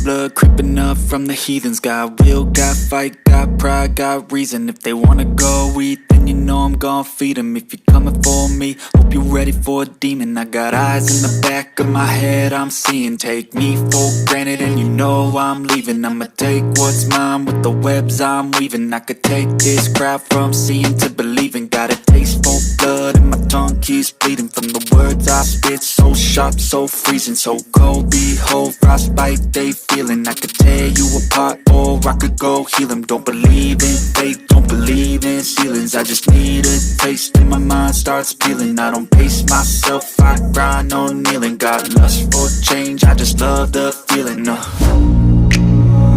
blood creeping up from the heathens. Got will, got fight, got pride, got reason. If they wanna go eat, then you know I'm gon' feed them. If you're coming for me, hope you're ready for a demon. I got eyes in the back of my head, I'm seeing. Take me for granted and you know I'm leaving. I'ma take what's mine with the webs I'm weaving. I could take this crowd from seeing to believing. Got a taste for blood and my tongue keeps bleeding from the words I spit. So sharp, so freezing, so cold. Behold, frostbite they feeling. I could tear you apart or I could go heal them. Don't believe in fate, don't believe in ceilings. I just need a taste and my mind starts peeling. I don't pace myself, I grind on kneeling. Got lust for change, I just love the feeling.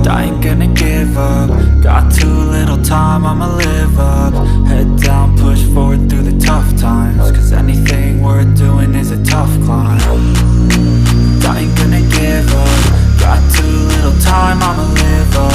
I ain't gonna give up. Got too little time, I'ma live up. Head down, push forward through the tough times. Cause anything worth doing is a tough climb. I ain't gonna give up. Got too little time, I'ma live up.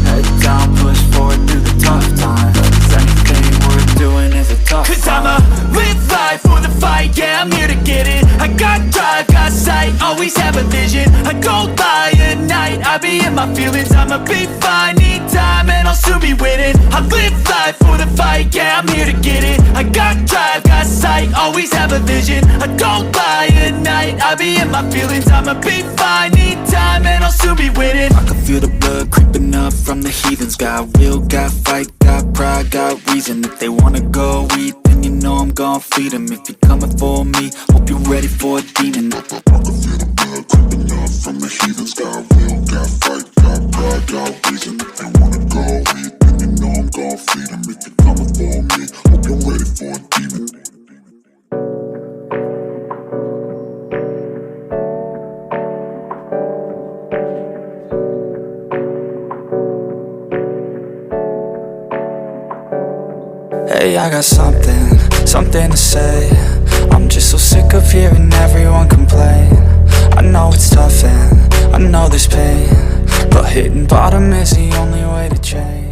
Head down, push forward through the tough times. Cause anything worth doing is a tough climb. Cause I'ma live life for the fight, yeah, I'm here to get it. I got drive, got sight, always have a vision. I go by at night, I be in my feelings. I'ma be fine, need time and I'll soon be winning. I live life for the fight, yeah, I'm here to get it. I got drive, got sight, always have a vision. I don't lie at night, I be in my feelings. I'ma be fine, need time and I'll soon be winning. I can feel the blood creeping up from the heathens. Got will, got fight, got pride, got reason. If they wanna go eat, then you know I'm gon' feed them. If you're coming for me, hope you're ready for a demon. I can feel the blood creeping up from the heathens. Got will, got fight, got pride, got reason. If they wanna go eat, then you know I'm gon' feed them. If you're coming for me, hope you're ready for a demon. Hey, I got something to say. I'm just so sick of hearing everyone complain. I know it's tough and I know there's pain, but hitting bottom is the only way to change.